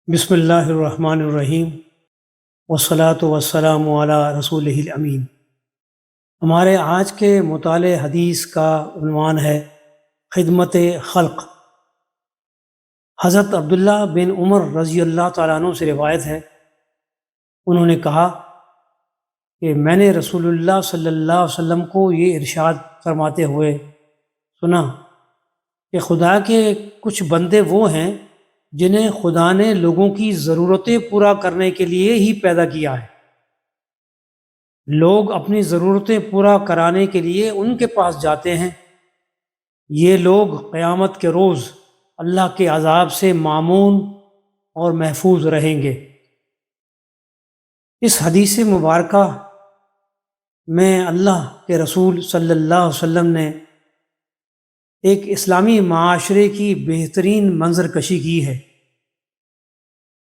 بسم اللہ الرحمن الرحیم والصلاۃ والسلام علی رسولہ الامین۔ ہمارے آج کے مطالعہ حدیث کا عنوان ہے خدمت خلق۔ حضرت عبداللہ بن عمر رضی اللہ تعالیٰ عنہ سے روایت ہے، انہوں نے کہا کہ میں نے رسول اللہ صلی اللہ علیہ وسلم کو یہ ارشاد فرماتے ہوئے سنا کہ خدا کے کچھ بندے وہ ہیں جنہیں خدا نے لوگوں کی ضرورتیں پورا کرنے کے لیے ہی پیدا کیا ہے۔ لوگ اپنی ضرورتیں پورا کرانے کے لیے ان کے پاس جاتے ہیں۔ یہ لوگ قیامت کے روز اللہ کے عذاب سے مامون اور محفوظ رہیں گے۔ اس حدیث مبارکہ میں اللہ کے رسول صلی اللہ علیہ وسلم نے ایک اسلامی معاشرے کی بہترین منظر کشی کی ہے،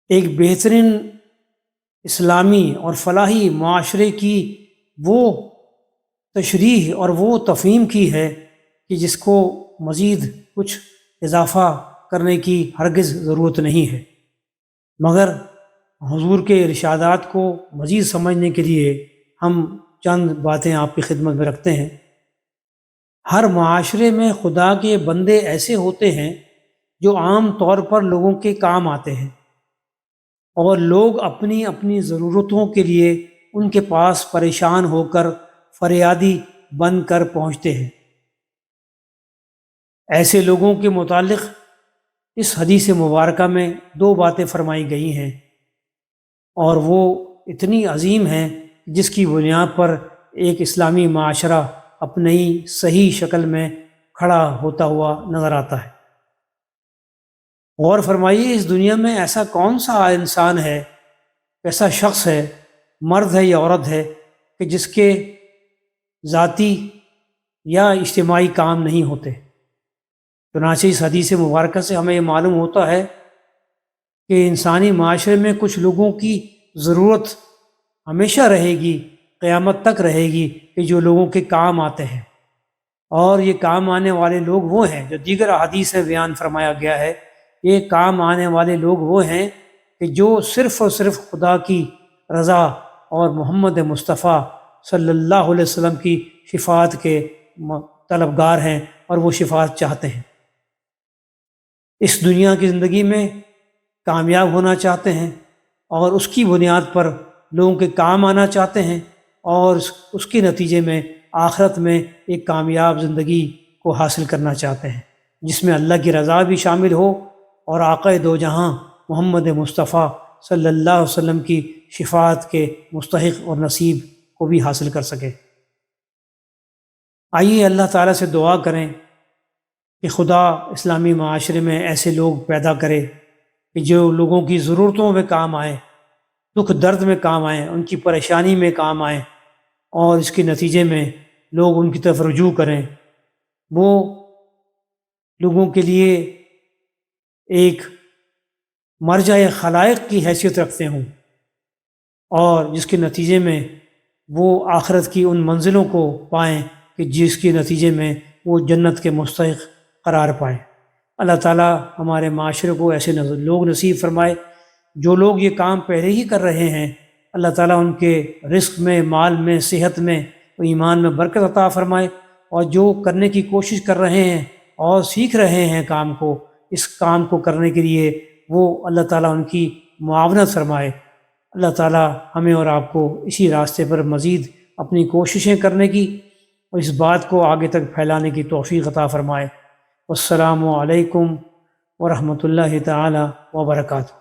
ایک بہترین اسلامی اور فلاحی معاشرے کی وہ تشریح اور وہ تفہیم کی ہے کہ جس کو مزید کچھ اضافہ کرنے کی ہرگز ضرورت نہیں ہے، مگر حضور کے ارشادات کو مزید سمجھنے کے لیے ہم چند باتیں آپ کی خدمت میں رکھتے ہیں۔ ہر معاشرے میں خدا کے بندے ایسے ہوتے ہیں جو عام طور پر لوگوں کے کام آتے ہیں، اور لوگ اپنی اپنی ضرورتوں کے لیے ان کے پاس پریشان ہو کر فریادی بن کر پہنچتے ہیں۔ ایسے لوگوں کے متعلق اس حدیث مبارکہ میں دو باتیں فرمائی گئی ہیں، اور وہ اتنی عظیم ہیں جس کی بنیاد پر ایک اسلامی معاشرہ اپنی صحیح شکل میں کھڑا ہوتا ہوا نظر آتا ہے۔ غور فرمائیے، اس دنیا میں ایسا کون سا انسان ہے، ایسا شخص ہے، مرد ہے یا عورت ہے، کہ جس کے ذاتی یا اجتماعی کام نہیں ہوتے؟ چنانچہ اس حدیث مبارکہ سے ہمیں یہ معلوم ہوتا ہے کہ انسانی معاشرے میں کچھ لوگوں کی ضرورت ہمیشہ رہے گی، قیامت تک رہے گی، کہ جو لوگوں کے کام آتے ہیں، اور یہ کام آنے والے لوگ وہ ہیں جو دیگر احادیث میں بیان فرمایا گیا ہے۔ یہ کام آنے والے لوگ وہ ہیں کہ جو صرف اور صرف خدا کی رضا اور محمد مصطفیٰ صلی اللہ علیہ وسلم کی شفاعت کے طلبگار ہیں، اور وہ شفاعت چاہتے ہیں، اس دنیا کی زندگی میں کامیاب ہونا چاہتے ہیں، اور اس کی بنیاد پر لوگوں کے کام آنا چاہتے ہیں، اور اس کے نتیجے میں آخرت میں ایک کامیاب زندگی کو حاصل کرنا چاہتے ہیں، جس میں اللہ کی رضا بھی شامل ہو اور آقا دو جہاں محمد مصطفیٰ صلی اللہ علیہ وسلم کی شفاعت کے مستحق اور نصیب کو بھی حاصل کر سکے۔ آئیے اللہ تعالیٰ سے دعا کریں کہ خدا اسلامی معاشرے میں ایسے لوگ پیدا کرے کہ جو لوگوں کی ضرورتوں میں کام آئیں، دکھ درد میں کام آئیں، ان کی پریشانی میں کام آئیں، اور اس کے نتیجے میں لوگ ان کی طرف رجوع کریں۔ وہ لوگوں کے لیے ایک مرجع خلائق کی حیثیت رکھتے ہوں، اور جس کے نتیجے میں وہ آخرت کی ان منزلوں کو پائیں کہ جس کے نتیجے میں وہ جنت کے مستحق قرار پائیں۔ اللہ تعالیٰ ہمارے معاشرے کو ایسے لوگ نصیب فرمائے۔ جو لوگ یہ کام پہلے ہی کر رہے ہیں، اللہ تعالیٰ ان کے رزق میں، مال میں، صحت میں اور ایمان میں برکت عطا فرمائے، اور جو کرنے کی کوشش کر رہے ہیں اور سیکھ رہے ہیں کام کو، اس کام کو کرنے کے لیے وہ اللہ تعالیٰ ان کی معاونت فرمائے۔ اللہ تعالیٰ ہمیں اور آپ کو اسی راستے پر مزید اپنی کوششیں کرنے کی اور اس بات کو آگے تک پھیلانے کی توفیق عطا فرمائے۔ والسلام علیکم ورحمۃ اللہ تعالیٰ وبرکاتہ۔